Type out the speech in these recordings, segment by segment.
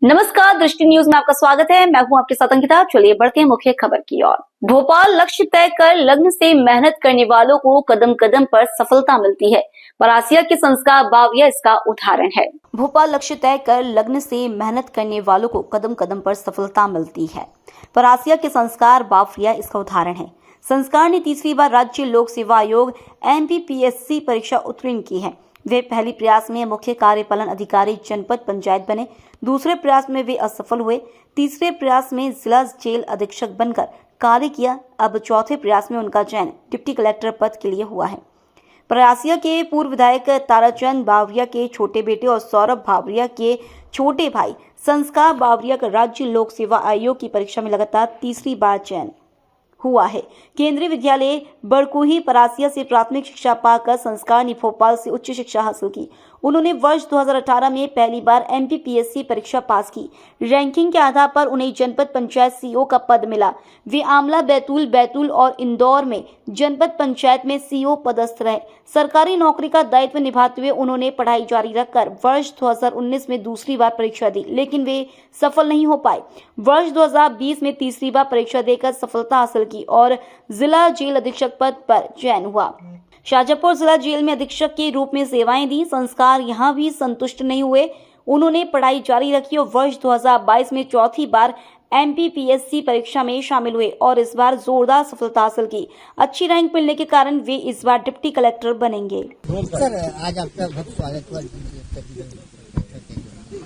नमस्कार, दृष्टि न्यूज में आपका स्वागत है। मैं हूं आपके साथ अंकिता। चलिए बढ़ते हैं मुख्य खबर की ओर। भोपाल लक्ष्य तय कर लग्न से मेहनत करने वालों को कदम कदम पर सफलता मिलती है। परासिया के संस्कार बावरिया इसका उदाहरण है। भोपाल लक्ष्य तय कर लग्न से मेहनत करने वालों को कदम कदम पर सफलता मिलती है। परासिया के संस्कार बावरिया इसका उदाहरण है। संस्कार ने तीसरी बार राज्य लोक सेवा आयोग MPPSC परीक्षा उत्तीर्ण की है। वे पहली प्रयास में मुख्य कार्यपालन अधिकारी जनपद पंचायत बने। दूसरे प्रयास में वे असफल हुए। तीसरे प्रयास में जिला जेल अधीक्षक बनकर कार्य किया। अब चौथे प्रयास में उनका चयन डिप्टी कलेक्टर पद के लिए हुआ है। परासिया के पूर्व विधायक ताराचंद बावरिया के छोटे बेटे और सौरभ बावरिया के छोटे भाई संस्कार बावरिया का राज्य लोक सेवा आयोग की परीक्षा में लगातार तीसरी बार चयन हुआ है। केंद्रीय विद्यालय बड़कुही परासिया से प्राथमिक शिक्षा पाकर संस्कार ने भोपाल से उच्च शिक्षा हासिल की। उन्होंने वर्ष 2018 में पहली बार MPPSC परीक्षा पास की। रैंकिंग के आधार पर उन्हें जनपद पंचायत CO का पद मिला। वे आमला, बैतूल और इंदौर में जनपद पंचायत में CO पदस्थ रहे। सरकारी नौकरी का दायित्व निभाते हुए उन्होंने पढ़ाई जारी रखकर वर्ष 2019 में दूसरी बार परीक्षा दी, लेकिन वे सफल नहीं हो पाए। वर्ष 2020 में तीसरी बार परीक्षा देकर सफलता हासिल की और जिला जेल अधीक्षक पद पर चयन हुआ। शाहजहांपुर जिला जेल में अधीक्षक के रूप में सेवाएं दी। संस्कार यहां भी संतुष्ट नहीं हुए। उन्होंने पढ़ाई जारी रखी और वर्ष 2022 में चौथी बार MPPSC परीक्षा में शामिल हुए और इस बार जोरदार सफलता हासिल की। अच्छी रैंक मिलने के कारण वे इस बार डिप्टी कलेक्टर बनेंगे। सर, आज आपका बहुत स्वागत हुआ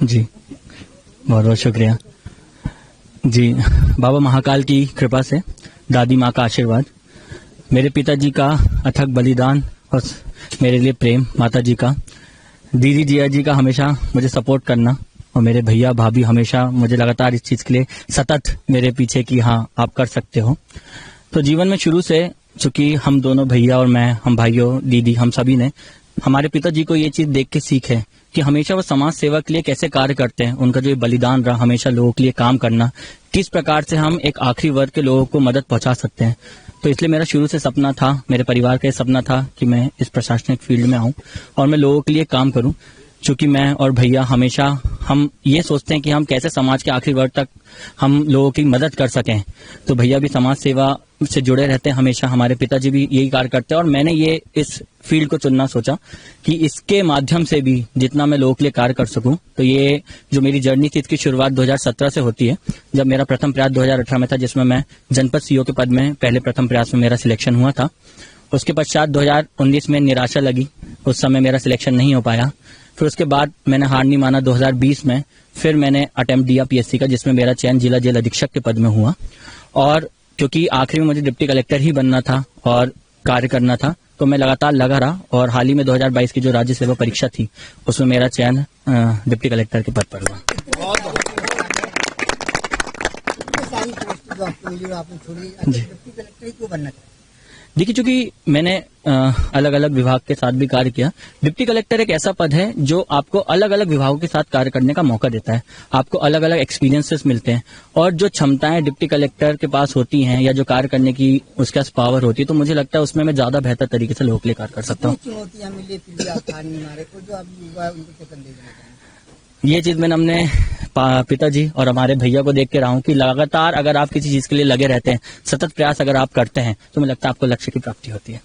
जी, बहुत बहुत शुक्रिया जी। बाबा महाकाल की कृपा से, दादी माँ का आशीर्वाद, मेरे पिताजी का अथक बलिदान और मेरे लिए प्रेम, माता जी का, दीदी जिया जी का हमेशा मुझे सपोर्ट करना और मेरे भैया भाभी हमेशा मुझे लगातार इस चीज़ के लिए सतत मेरे पीछे कि हाँ आप कर सकते हो। तो जीवन में शुरू से, चूंकि हम दोनों भैया और मैं, हम भाइयों, दीदी, हम सभी ने हमारे पिताजी को ये चीज़ देख के सीखे कि हमेशा वो समाज सेवा के लिए कैसे कार्य करते हैं। उनका जो बलिदान रहा, हमेशा लोगों के लिए काम करना, किस प्रकार से हम एक आखिरी वर्ग के लोगों को मदद पहुंचा सकते हैं। तो इसलिए मेरा शुरू से सपना था, मेरे परिवार का सपना था कि मैं इस प्रशासनिक फील्ड में आऊं और मैं लोगों के लिए काम करूं। चूंकि मैं और भैया हमेशा हम ये सोचते हैं कि हम कैसे समाज के आखिरी वर्ग तक हम लोगों की मदद कर सकें। तो भैया भी समाज सेवा से जुड़े रहते हैं हमेशा, हमारे पिताजी भी यही कार्य करते हैं और मैंने ये इस फील्ड को चुनना सोचा कि इसके माध्यम से भी जितना मैं लोगों के लिए कार्य कर सकूं। तो ये जो मेरी जर्नी थी, इसकी शुरुआत 2017 से होती है, जब मेरा प्रथम प्रयास 2018 में था, जिसमें मैं जनपद CO के पद में पहले प्रथम प्रयास में मेरा सिलेक्शन हुआ था। उसके पश्चात 2019 में निराशा लगी, उस समय मेरा सिलेक्शन नहीं हो पाया। फिर उसके बाद मैंने हार नहीं माना। 2020 में फिर मैंने अटेम्प्ट दिया PSC का, जिसमें मेरा चयन जिला जेल अधीक्षक के पद में हुआ। और क्योंकि आखिरी में मुझे डिप्टी कलेक्टर ही बनना था और कार्य करना था, तो मैं लगातार लगा रहा और हाल ही में 2022 की जो राज्य सेवा परीक्षा थी, उसमें मेरा चयन डिप्टी कलेक्टर के पद पर हुआ। जी, देखिए, चूंकि मैंने अलग अलग विभाग के साथ भी कार्य किया। डिप्टी कलेक्टर एक ऐसा पद है जो आपको अलग अलग विभागों के साथ कार्य करने का मौका देता है। आपको अलग अलग एक्सपीरियंसेस मिलते हैं और जो क्षमताएं डिप्टी कलेक्टर के पास होती हैं या जो कार्य करने की उसके पास पावर होती है, तो मुझे लगता है उसमें मैं ज्यादा बेहतर तरीके से लोगों के लिए कार्य कर सकता हूँ। ये चीज मैंने अपने पिताजी और हमारे भैया को देख के रहा हूँ कि लगातार अगर आप किसी चीज के लिए लगे रहते हैं, सतत प्रयास अगर आप करते हैं, तो मुझे लगता है आपको लक्ष्य की प्राप्ति होती है।